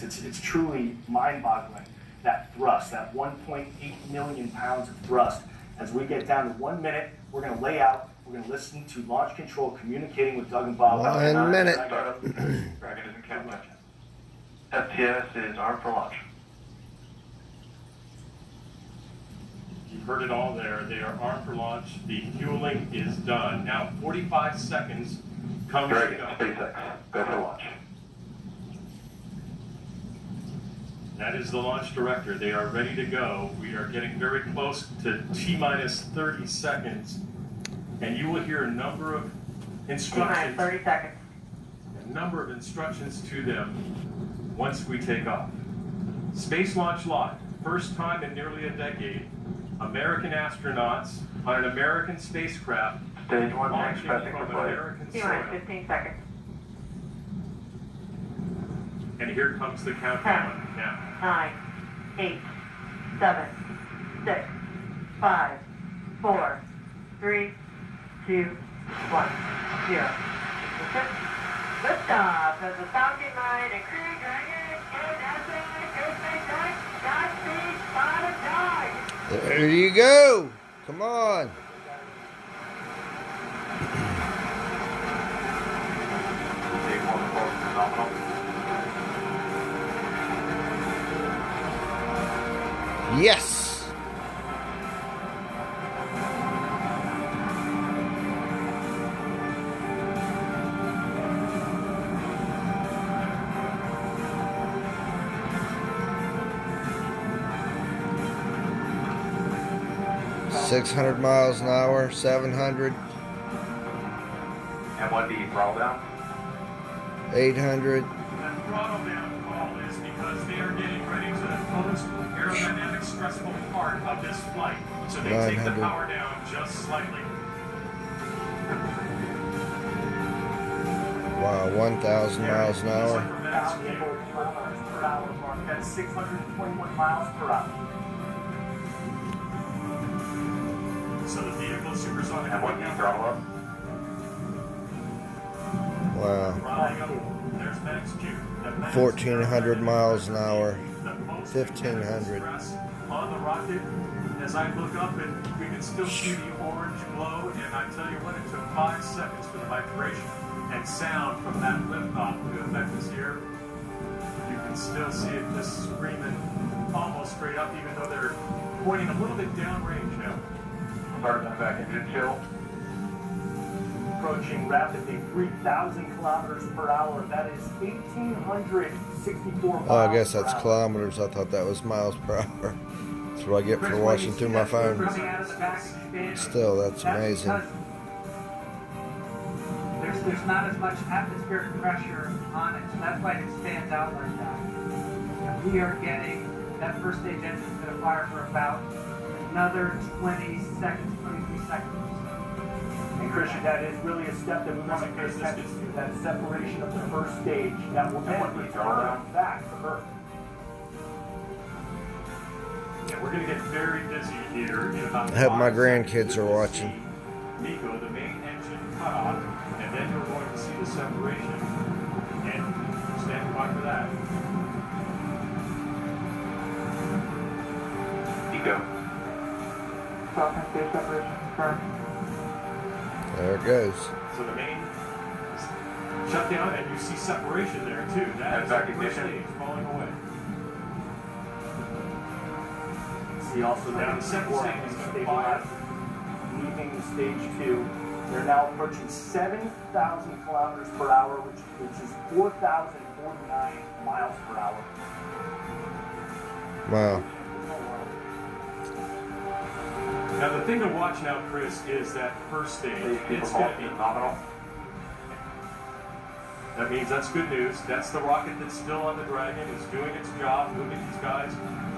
It's truly mind-boggling, that thrust, that 1.8 million pounds of thrust. As we get down to 1 minute, we're going to lay out, we're going to listen to launch control communicating with Doug and Bob. 1 minute. Dragon isn't counting. FTS is armed for launch. You've heard it all there. They are armed for launch. The fueling is done. Now 45 seconds comes to Dragon, go. SpaceX, go for launch. That is the launch director. They are ready to go. We are getting very close to T-minus 30 seconds. And you will hear a number of instructions. 30 seconds. A number of instructions to them once we take off. Space Launch Live. First time in nearly a decade. American astronauts on an American spacecraft Stage 1 tanks launching pressing from for flight. American T-minus soil. 15 seconds. And here comes the countdown now. 9, 8, 7, 6, 5, 4, 3, 2, 1, 0. Liftoff of the Falcon 9 and Crew Dragon and NASA Godspeed Godspeed Spotted Dog. There you go. Come on. Stage 1 performance is nominal. Yes. $600 miles an hour, 700, And 1D, throttle down. 800. The throttle down call is because they are getting ready to the most aerodynamic stressful part of this flight. So they take the 900. power down just slightly. Wow, 1,000 miles an hour. 1,000 kilometers per hour mark. That's 621 miles per hour. So the vehicle is supersonic. And 1D, throttle up. Wow. Throttling up. There's Max Q. The Max 1,400 miles an hour. The most 1,500. stress on the rocket. As I look up, and we can still see the orange glow. And I tell you what, it took 5 seconds for the vibration and sound from that liftoff to affect us here. You can still see it just screaming almost straight up, even though they're pointing a little bit downrange now. Starting back engine chill. Approaching rapidly 3,000 kilometers per hour. That is 1,864 miles. Oh, I guess that's per hour. kilometers. I thought that was miles per hour. That's what I get for watching through my phone. Coming out of the back expanding. Still, that's amazing. because there's not as much atmospheric pressure on it, so that's why it stands out like that. And we are getting that first stage engine's going to fire for about another 20 seconds, 23 seconds. And Christian, that is really a step that we want to pay attention to, that separation of the first stage that will then be turned back to Earth. Yeah, we're going to get very busy here in about I hope my 5 grandkids seconds. are You're gonna watching. see Nico, the main engine cut off, and then you're going to see the separation. And stand by for that. Eco. Falcon stage separation confirmed. There it goes. So the main shut down, and you see separation there too. That And is back the first ignition. stage falling away. See also Now down the second before stage is going to stabilize, fire. leaving stage 2. They're now approaching 7,000 kilometers per hour, which is 4,049 miles per hour. Wow. Now the thing to watch now, Chris, is that first stage. Stage 2 It's going to performance be is nominal. That means that's good news. That's the rocket that's still on the Dragon. It's doing its job, moving these guys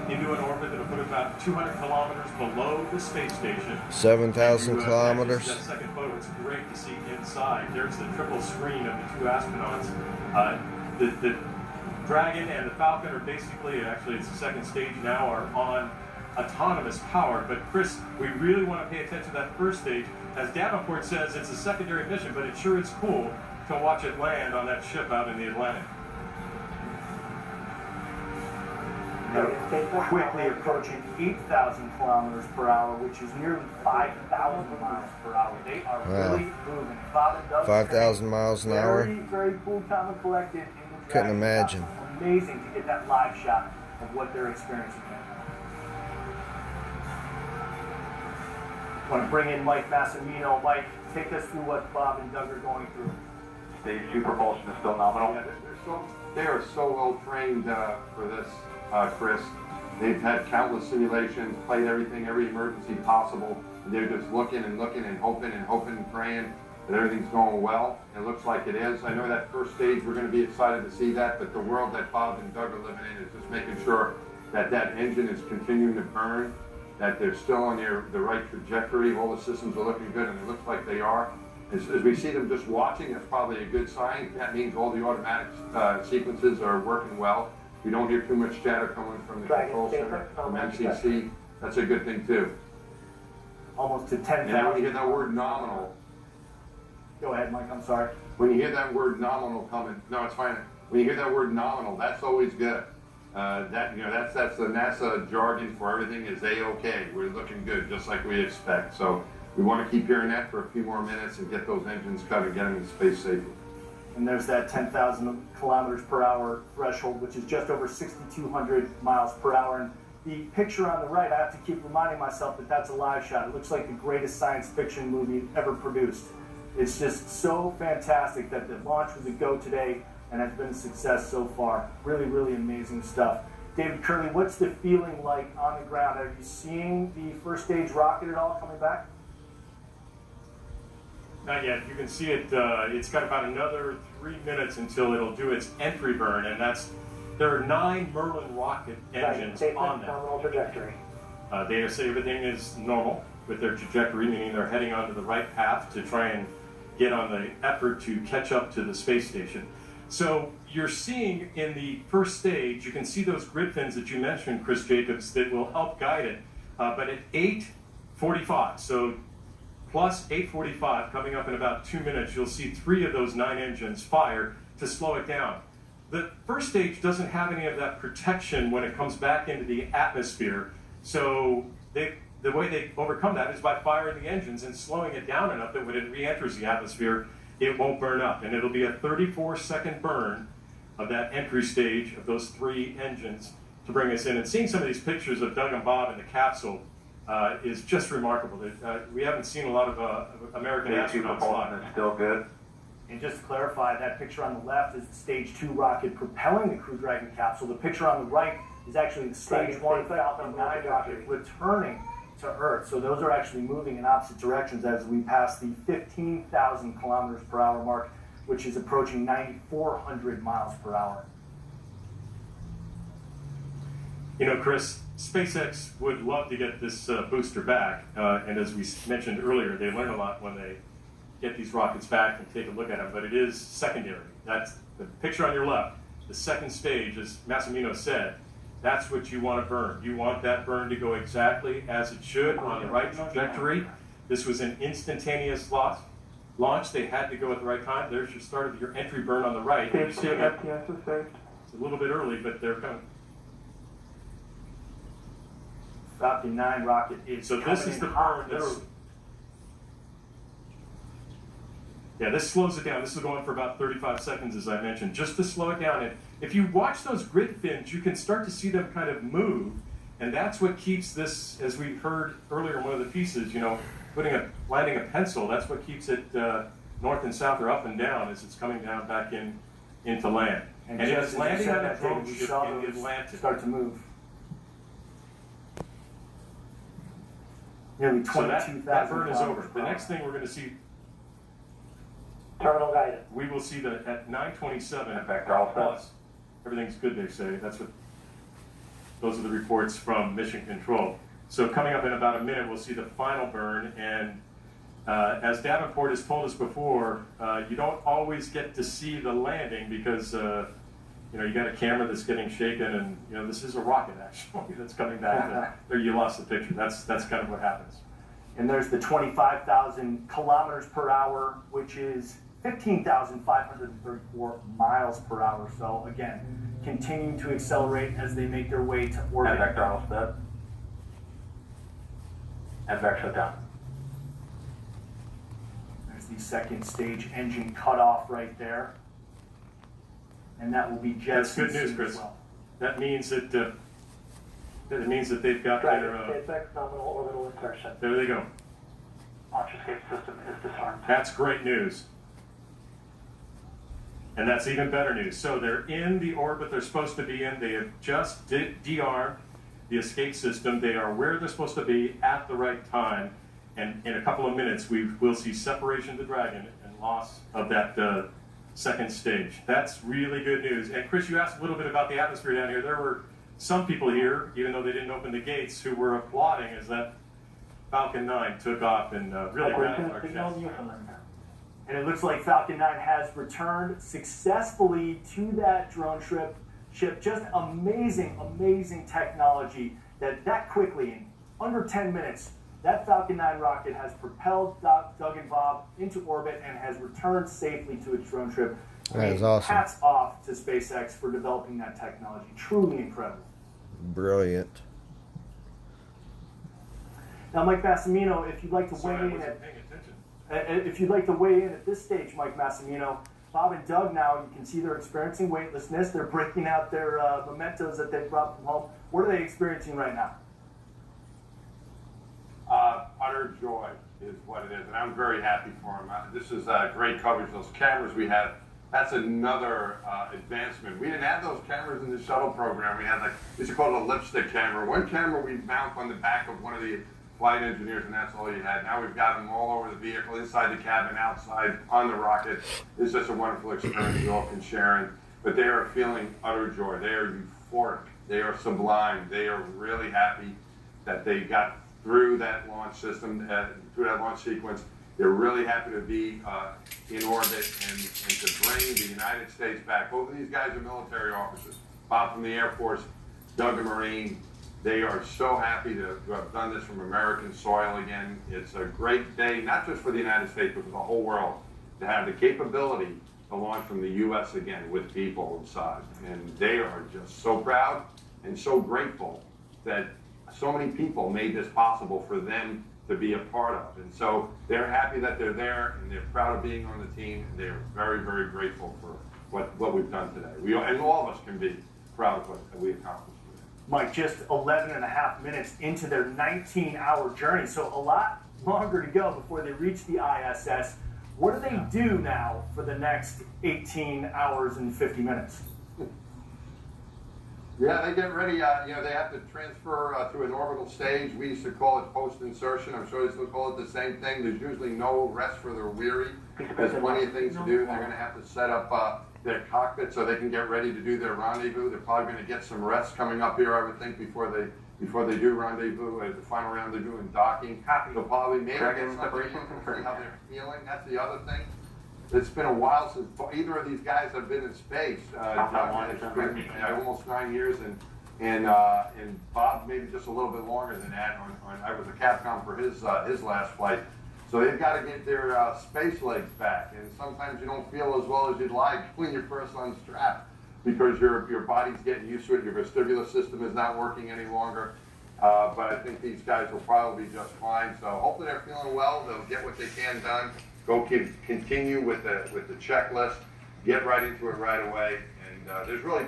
into an orbit that'll put about 200 kilometers below the space station. 7,000 You, kilometers. That second photo, it's great to see inside. There's the triple screen of the two astronauts. The Dragon and the Falcon are basically, actually it's the second stage now, are on autonomous power. But Chris, we really want to pay attention to that first stage. As Davenport says, it's a secondary mission, but it sure is cool to watch it land on that ship out in the Atlantic. quickly approaching 8,000 kilometers per hour, which is nearly 5,000 miles per hour. They are Wow. really moving. Bob and Doug 5,000 miles an hour. Very, very cool, calm, and collected. In the Couldn't Dragon imagine. Capsule. Amazing to get that live shot of what they're experiencing there. I want to bring in Mike Massimino. Mike, take us through what Bob and Doug are going through. Stage 2 propulsion is still nominal. They are so well trained for this, Chris. They've had countless simulations, played everything, every emergency possible. And they're just looking and looking and hoping and praying that everything's going well. It looks like it is. I know that first stage, we're going to be excited to see that, but the world that Bob and Doug are living in is just making sure that that engine is continuing to burn, that they're still on the right trajectory. All the systems are looking good, and it looks like they are. As we see them just watching, that's probably a good sign. That means all the automatic sequences are working well. We don't hear too much chatter coming from the control center, from MCC. That's a good thing too. Almost to 10,000. And then when you hear that word nominal, Go ahead, Mike, I'm sorry. when you hear that word nominal coming, no, it's fine. When you hear that word nominal, that's always good. That's the NASA jargon for everything is A-OK. We're looking good, just like we expect. So we want to keep hearing that for a few more minutes and get those engines cut and get them in space safely. And there's that 10,000 kilometers per hour threshold, which is just over 6,200 miles per hour. And the picture on the right, I have to keep reminding myself that that's a live shot. It looks like the greatest science fiction movie ever produced. It's just so fantastic that the launch was a go today and has been a success so far. Really, really amazing stuff. David Curley, what's the feeling like on the ground? Are you seeing the first stage rocket at all coming back? Not yet. You can see it. It's got about another 3 minutes until it'll do its entry burn, and there are 9 Merlin rocket engines on there. Terminal trajectory. They say everything is normal with their trajectory, meaning they're heading onto the right path to try and get on the effort to catch up to the space station. So you're seeing in the first stage, you can see those grid fins that you mentioned, Chris Jacobs, that will help guide it. But at 8:45, so plus 8:45, coming up in about 2 minutes, you'll see 3 of those 9 engines fire to slow it down. The first stage doesn't have any of that protection when it comes back into the atmosphere. So the way they overcome that is by firing the engines and slowing it down enough that when it re-enters the atmosphere, it won't burn up. And it'll be a 34-second burn of that entry stage of those 3 engines to bring us in. And seeing some of these pictures of Doug and Bob in the capsule is just remarkable. We haven't seen a lot of American Stage 2 astronauts propulsion live. is still good. And just to clarify, that picture on the left is the Stage 2 rocket propelling the Crew Dragon capsule. The picture on the right is actually the Stage 1 Falcon 9 rocket returning to Earth. So those are actually moving in opposite directions as we pass the 15,000 kilometers per hour mark, which is approaching 9,400 miles per hour. You know, Chris, SpaceX would love to get this booster back. And as we mentioned earlier, they learn a lot when they get these rockets back and take a look at them. But it is secondary. That's the picture on your left. The second stage, as Massimino said, that's what you want to burn. You want that burn to go exactly as it should on the right trajectory. This was an instantaneous launch. They had to go at the right time. There's your start of your entry burn on the right. Stage 2 FPS is safe. It's a little bit early, but they're coming. Falcon 9 rocket is So this coming is in the hot, burn that's... literally. Yeah, this slows it down. This is going for about 35 seconds, as I mentioned, just to slow it down. And if you watch those grid fins, you can start to see them kind of move. And that's what keeps this, as we heard earlier in one of the pieces, you know, landing a pencil, that's what keeps it north and south or up and down as it's coming down back into land. And just it's as you landing said on a that, drone David, we ship saw in the those Atlantic. start to move. Nearly So 22,000 that burn is over. kilometers The per next hour. thing we're going to see, Terminal guidance. we will see that at 9:27 Vector all set. plus, everything's good, they say. Those are the reports from Mission Control. So coming up in about a minute, we'll see the final burn. And as Davenport has told us before, you don't always get to see the landing because you got a camera that's getting shaken, and this is a rocket actually that's coming back. There, you lost the picture. That's kind of what happens. And there's the 25,000 kilometers per hour, which is 15,534 miles per hour. So again, continuing to accelerate as they make their way to orbit. And vector all sped. And vector shut down. There's the second stage engine cutoff right there. And that will be That's jettisoned good news, soon Chris. as well. That means that they've got their. Effect nominal orbital insertion. There they go. Launch escape system is disarmed. That's great news. And that's even better news. So they're in the orbit they're supposed to be in. They have just de-armed the escape system. They are where they're supposed to be at the right time. And in a couple of minutes, we'll see separation of the Dragon and loss of that second stage. That's really good news. And Chris, you asked a little bit about the atmosphere down here. There were some people here, even though they didn't open the gates, who were applauding as that Falcon 9 took off and really rattled our chest. And it looks like Falcon 9 has returned successfully to that drone ship. Just amazing, amazing technology that quickly, in under 10 minutes, that Falcon 9 rocket has propelled Doug and Bob into orbit and has returned safely to its drone trip. That is awesome. Hats off to SpaceX for developing that technology. Truly incredible. Brilliant. Now, Mike Massimino, if you'd like to Sorry, I weigh in wasn't at paying attention. If you'd like to weigh in at this stage, Mike Massimino, Bob and Doug now, you can see they're experiencing weightlessness. They're breaking out their mementos that they brought from home. What are they experiencing right now? Utter joy is what it is, and I'm very happy for them. This is great coverage. Those cameras we have, that's another advancement. We didn't have those cameras in the shuttle program. We had we used to call it a lipstick camera. One camera we mount on the back of one of the flight engineers, and that's all you had. Now we've got them all over the vehicle, inside the cabin, outside, on the rocket. It's just a wonderful experience we all can share in. But they are feeling utter joy. They are euphoric. They are sublime. They are really happy that they got through that launch system, through that launch sequence. They're really happy to be in orbit and to bring the United States back. Both of these guys are military officers. Bob from the Air Force, Doug a Marine. They are so happy to have done this from American soil again. It's a great day, not just for the United States, but for the whole world, to have the capability to launch from the U.S. again with people inside. And they are just so proud and so grateful that so many people made this possible for them to be a part of. And so they're happy that they're there, and they're proud of being on the team, and they're very, very grateful for what we've done today. And all of us can be proud of what we accomplished. Mike, just 11 and a half minutes into their 19-hour journey, so a lot longer to go before they reach the ISS. What do they do now for the next 18 hours and 50 minutes? Yeah, they get ready. They have to transfer to an orbital stage. We used to call it post-insertion. I'm sure they still call it the same thing. There's usually no rest for their weary. There's plenty of things to do. They're going to have to set up their cockpit so they can get ready to do their rendezvous. They're probably going to get some rest coming up here, I would think, before they do rendezvous, the final rendezvous and docking. They'll probably maybe get something in, see how they're feeling. That's the other thing. It's been a while since either of these guys have been in space. It's been almost 9 years, and Bob maybe just a little bit longer than that. I was a Capcom for his last flight. So they've got to get their space legs back, and sometimes you don't feel as well as you'd like when you're first unstrapped because your body's getting used to it. Your vestibular system is not working any longer. But I think these guys will probably be just fine. So hopefully they're feeling well. They'll get what they can done. Go continue with the checklist. Get right into it right away. And there's probably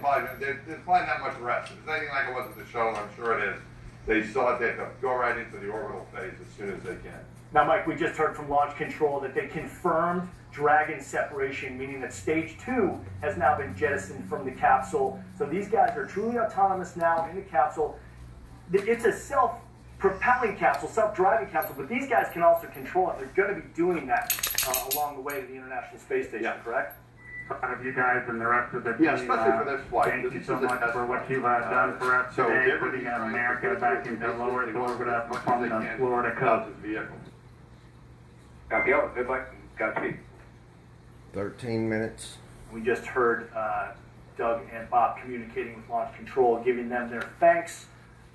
not much rest. If it's anything like it was at the shuttle, I'm sure it is. They still have to go right into the orbital phase as soon as they can. Now, Mike, we just heard from Launch Control that they confirmed Dragon separation, meaning that stage 2 has now been jettisoned from the capsule. So these guys are truly autonomous now in the capsule. It's a self-propelling capsule, self-driving capsule, but these guys can also control it. They're going to be doing that along the way to the International Space Station, correct? Proud of you guys and the rest of the team. Yeah, especially for this flight. Thank you so much for what you've done for us today, putting America back into low Earth orbit on the Florida coast. Copy out. Good luck. Godspeed. 13 minutes. We just heard Doug and Bob communicating with Launch Control, giving them their thanks.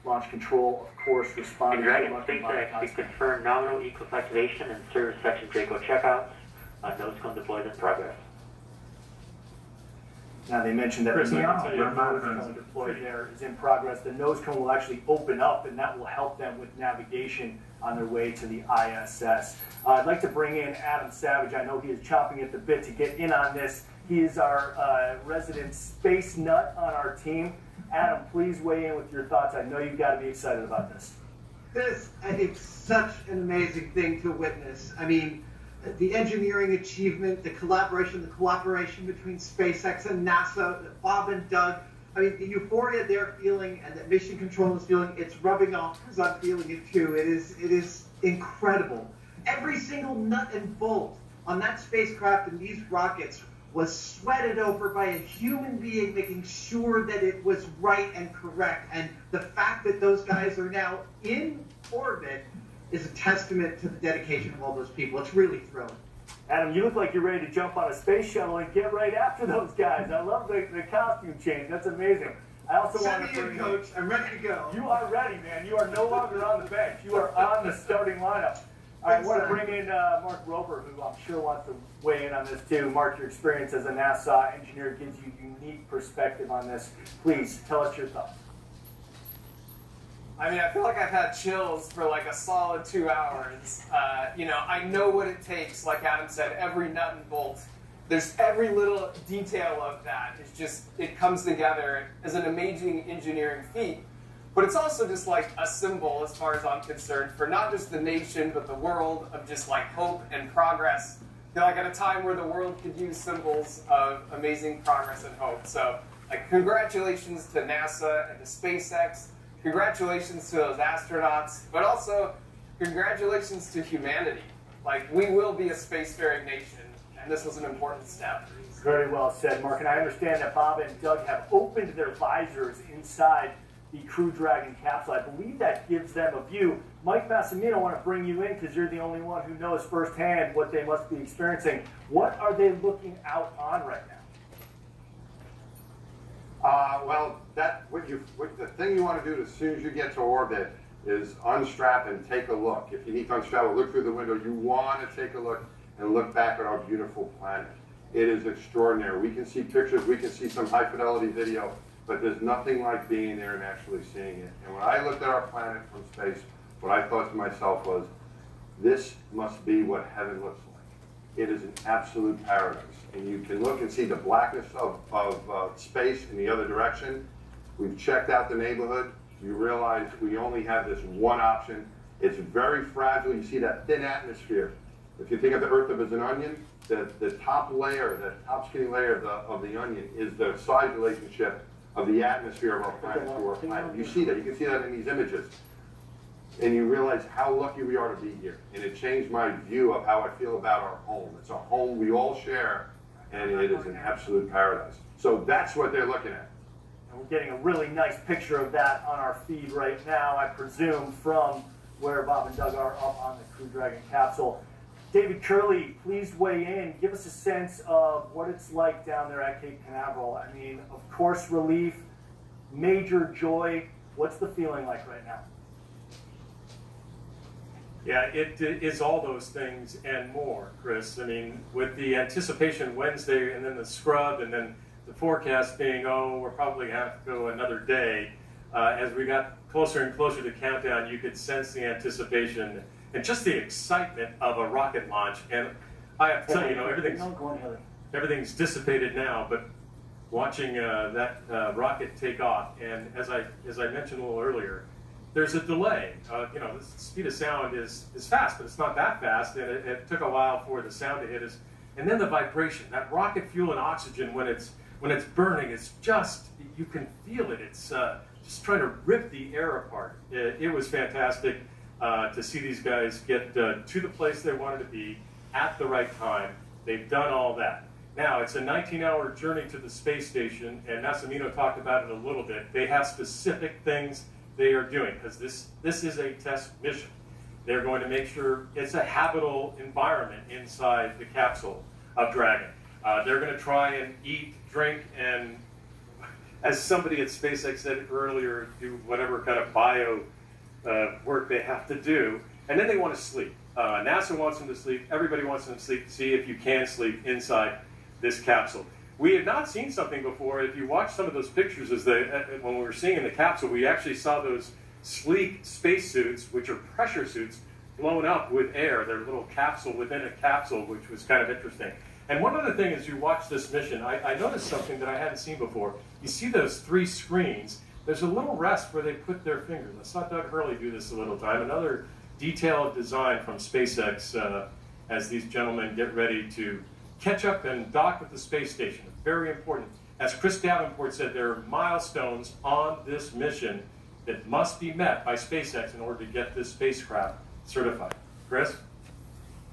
Launch Control, of course, responding. Dragon SpaceX to confirm nominal equal activation and service section Draco checkouts. Nose cone deployed in progress. Now, they mentioned that Chris, the I can tell you nose about cone this. deployed there is in progress. The nose cone will actually open up, and that will help them with navigation on their way to the ISS. I'd like to bring in Adam Savage. I know he is chomping at the bit to get in on this. He is our resident space nut on our team. Adam, please weigh in with your thoughts. I know you've got to be excited about this. This, I think, such an amazing thing to witness. I mean, the engineering achievement, the cooperation between SpaceX and NASA, Bob and Doug. I mean, the euphoria they're feeling and that Mission Control is feeling, it's rubbing off because I'm feeling it too. It is incredible. Every single nut and bolt on that spacecraft and these rockets was sweated over by a human being, making sure that it was right and correct. And the fact that those guys are now in orbit is a testament to the dedication of all those people. It's really thrilling. Adam, you look like you're ready to jump on a space shuttle and get right after those guys. I love the costume change. That's amazing. I also Send want me to in, Coach. I'm ready to go. You are ready, man. You are no longer on the bench. You are on the starting lineup. I want to bring in Mark Roper, who I'm sure wants to weigh in on this too. Mark, your experience as a NASA engineer gives you unique perspective on this. Please tell us your thoughts. I mean, I feel like I've had chills for like a solid 2 hours. I know what it takes. Like Adam said, every nut and bolt. There's every little detail of that. It's just, it comes together as an amazing engineering feat. But it's also just like a symbol, as far as I'm concerned, for not just the nation, but the world, of just like hope and progress. Like at a time where the world could use symbols of amazing progress and hope. So, like, congratulations to NASA and to SpaceX. Congratulations to those astronauts, but also congratulations to humanity. Like, we will be a spacefaring nation, and this was an important step. Very well said, Mark. And I understand that Bob and Doug have opened their visors inside the Crew Dragon capsule. I believe that gives them a view. Mike Massimino, I want to bring you in because you're the only one who knows firsthand what they must be experiencing. What are they looking out on right now? The thing you want to do as soon as you get to orbit is unstrap and take a look. If you need to unstrap or look through the window, you want to take a look and look back at our beautiful planet. It is extraordinary. We can see pictures, we can see some high fidelity video, but there's nothing like being there and actually seeing it. And when I looked at our planet from space, what I thought to myself was, this must be what heaven looks like. It is an absolute paradise. And you can look and see the blackness of space in the other direction. We've checked out the neighborhood. You realize we only have this one option. It's very fragile. You see that thin atmosphere. If you think of the Earth as an onion, the top layer, the top skinny layer of the onion is the size relationship of the atmosphere of our planet to our planet. You see that. You can see that in these images. And you realize how lucky we are to be here. And it changed my view of how I feel about our home. It's a home we all share, and it is an absolute paradise. So that's what they're looking at. And we're getting a really nice picture of that on our feed right now, I presume, from where Bob and Doug are up on the Crew Dragon capsule. David Curley, please weigh in. Give us a sense of what it's like down there at Cape Canaveral. I mean, of course, relief, major joy. What's the feeling like right now? Yeah, it is all those things and more, Chris. I mean, with the anticipation Wednesday and then the scrub and then the forecast being, oh, we're probably going to have to go another day. As we got closer and closer to countdown, you could sense the anticipation and just the excitement of a rocket launch. And I have to tell you, everything's dissipated now, but watching that rocket take off, and as I mentioned a little earlier, there's a delay. The speed of sound is fast, but it's not that fast, and it took a while for the sound to hit us. And then the vibration, that rocket fuel and oxygen, when it's burning, it's just, you can feel it. It's just trying to rip the air apart. It was fantastic to see these guys get to the place they wanted to be at the right time. They've done all that. Now, it's a 19-hour journey to the space station, and Massimino talked about it a little bit. They have specific things they are doing, because this is a test mission. They're going to make sure it's a habitable environment inside the capsule of Dragon. They're going to try and eat, drink, and as somebody at SpaceX said earlier, do whatever kind of bio work they have to do, and then they want to sleep. NASA wants them to sleep. Everybody wants them to sleep. See if you can sleep inside this capsule. We had not seen something before. If you watch some of those pictures when we were seeing in the capsule, we actually saw those sleek spacesuits, which are pressure suits, blown up with air. They're a little capsule within a capsule, which was kind of interesting. And one other thing as you watch this mission, I noticed something that I hadn't seen before. You see those 3 screens. There's a little rest where they put their fingers. I saw Doug Hurley do this a little time. Another detailed design from SpaceX as these gentlemen get ready to catch up and dock with the space station. Very important. As Chris Davenport said, there are milestones on this mission that must be met by SpaceX in order to get this spacecraft certified. Chris?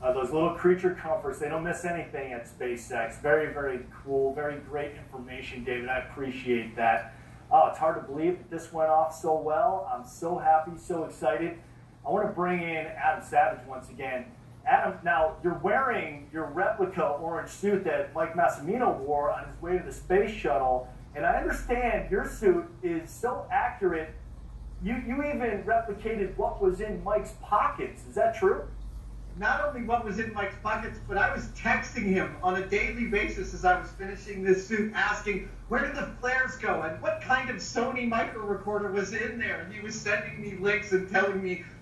Those little creature comforts, they don't miss anything at SpaceX. Very, very cool, very great information, David. I appreciate that. It's hard to believe that this went off so well. I'm so happy, so excited. I want to bring in Adam Savage once again. Adam, now you're wearing your replica orange suit that Mike Massimino wore on his way to the space shuttle, and I understand your suit is so accurate, you even replicated what was in Mike's pockets. Is that true? Not only what was in Mike's pockets, but I was texting him on a daily basis as I was finishing this suit, asking, where did the flares go and what kind of Sony micro recorder was in there? And he was sending me links and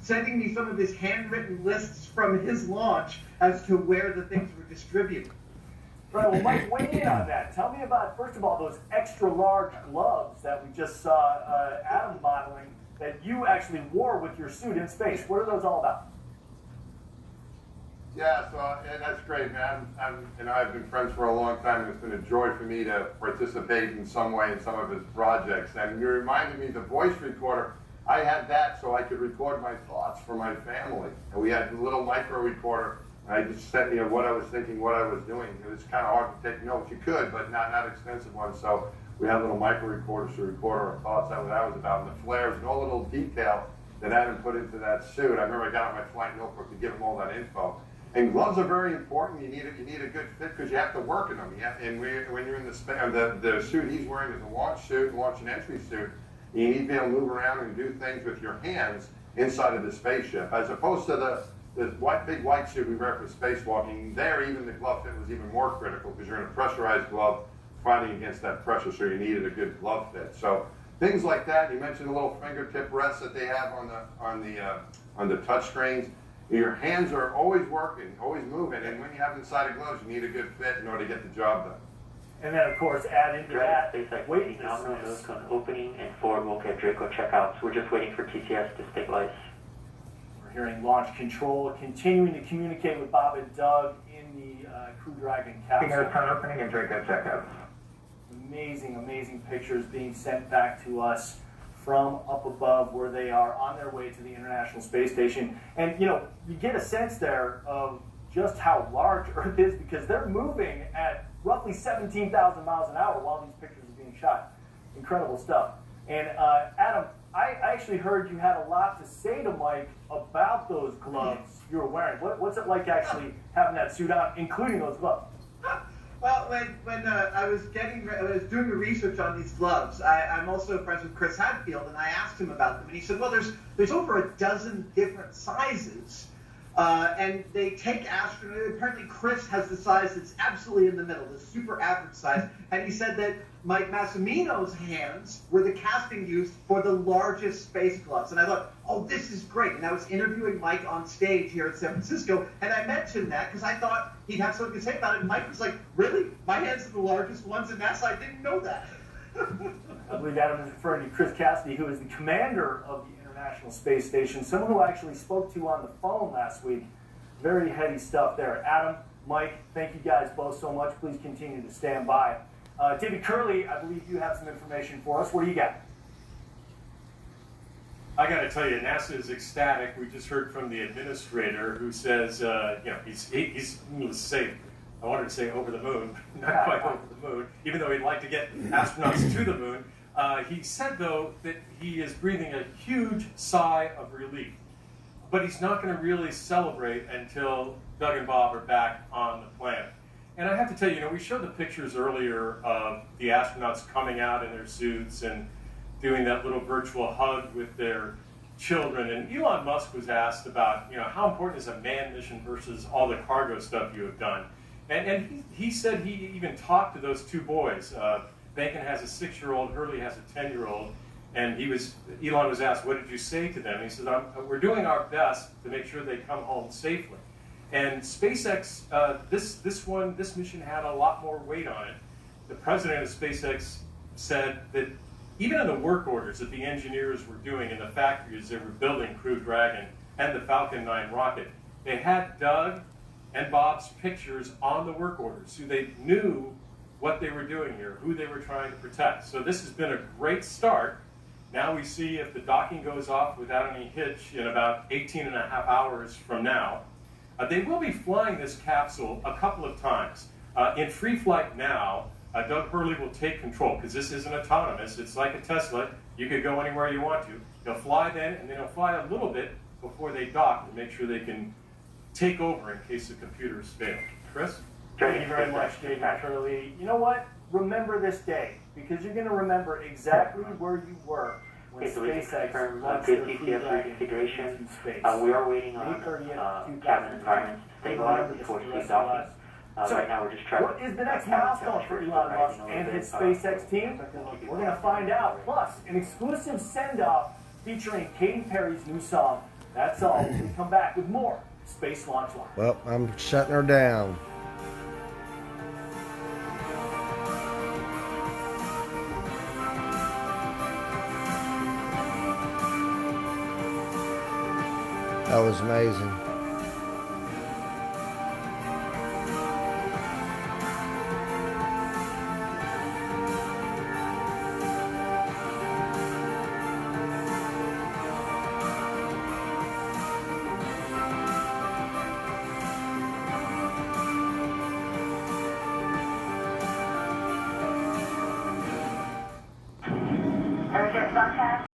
sending me some of his handwritten lists from his launch as to where the things were distributed. Right, well, Mike, weigh in on that. Tell me about, first of all, those extra large gloves that we just saw Adam modeling that you actually wore with your suit in space. What are those all about? Yeah, so and that's great, man. I've been friends for a long time, and it's been a joy for me to participate in some way in some of his projects. And you reminded me the voice recorder. I had that so I could record my thoughts for my family. And we had a little micro recorder. And I just sent what I was thinking, what I was doing. It was kind of hard to take notes. You could, but not extensive ones. So we had little micro recorders to record our thoughts. That was about. And the flares and all the little detail that Adam put into that suit. I remember I got out my flight notebook to give him all that info. And gloves are very important. You need a good fit because you have to work in them. And when you're in the suit he's wearing is a launch suit, launch and entry suit. You need to be able to move around and do things with your hands inside of the spaceship, as opposed to the big white suit we wear for spacewalking. There, even the glove fit was even more critical because you're in a pressurized glove fighting against that pressure, so you needed a good glove fit. So things like that. You mentioned the little fingertip rests that they have on the touch screens. Your hands are always working, always moving, and when you have inside of gloves, you need a good fit in order to get the job done. And then, of course, add into that weightlessness. On opening and forward bulk at Draco checkouts. We're just waiting for TCS to stabilize. We're hearing launch control continuing to communicate with Bob and Doug in the Crew Dragon capsule. Opening and Draco checkouts. Amazing, amazing pictures being sent back to us from up above where they are on their way to the International Space Station. And, you get a sense there of just how large Earth is because they're moving at roughly 17,000 miles an hour while these pictures are being shot. Incredible stuff. And, Adam, I actually heard you had a lot to say to Mike about those gloves you were wearing. What's it like actually having that suit on, including those gloves? Well, when I was doing the research on these gloves, I'm also friends with Chris Hadfield, and I asked him about them, and he said, well, there's over a dozen different sizes, and they take astronauts. Apparently, Chris has the size that's absolutely in the middle, the super average size, and he said that Mike Massimino's hands were the casting used for the largest space gloves, and I thought, oh, this is great. And I was interviewing Mike on stage here in San Francisco, and I mentioned that because I thought he'd have something to say about it, and Mike was like, really? My hands are the largest ones in NASA? I didn't know that. I believe Adam is referring to Chris Cassidy, who is the commander of the International Space Station, someone who I actually spoke to on the phone last week. Very heady stuff there. Adam, Mike, thank you guys both so much. Please continue to stand by. David Curley, I believe you have some information for us. What do you got? I got to tell you, NASA is ecstatic. We just heard from the administrator who says, he's needless to say, I wanted to say over the moon, not quite over the moon, even though he'd like to get astronauts to the moon. He said, though, that he is breathing a huge sigh of relief. But he's not going to really celebrate until Doug and Bob are back on the planet. And I have to tell you, we showed the pictures earlier of the astronauts coming out in their suits and doing that little virtual hug with their children. And Elon Musk was asked about, how important is a manned mission versus all the cargo stuff you have done. And he said he even talked to those two boys. Bacon has a 6-year-old, Hurley has a 10-year-old. And Elon was asked, what did you say to them? And he said, we're doing our best to make sure they come home safely. And SpaceX, this mission had a lot more weight on it. The president of SpaceX said that even in the work orders that the engineers were doing in the factories they were building Crew Dragon and the Falcon 9 rocket, they had Doug and Bob's pictures on the work orders, so they knew what they were doing here, who they were trying to protect. So this has been a great start. Now we see if the docking goes off without any hitch in about 18 and a half hours from now. They will be flying this capsule a couple of times. In free flight now, Doug Hurley will take control because this isn't autonomous. It's like a Tesla. You could go anywhere you want to. He'll fly then, and then he'll fly a little bit before they dock to make sure they can take over in case the computers fail. Chris? Thank you very much, David Hurley. You know what? Remember this day, because you're going to remember exactly where you were when SpaceX launched their Crew Dragon into space. We are waiting on May 30th, cabin environments to stabilize before Steve docking. So, right now we're just trying. what is the next milestone for Elon Musk and his SpaceX team? We're going to find out. Plus, an exclusive send-off featuring Katy Perry's new song, That's All. When we come back with more Space Launch Live. Well, I'm shutting her down. That was amazing. Airship Sunshine.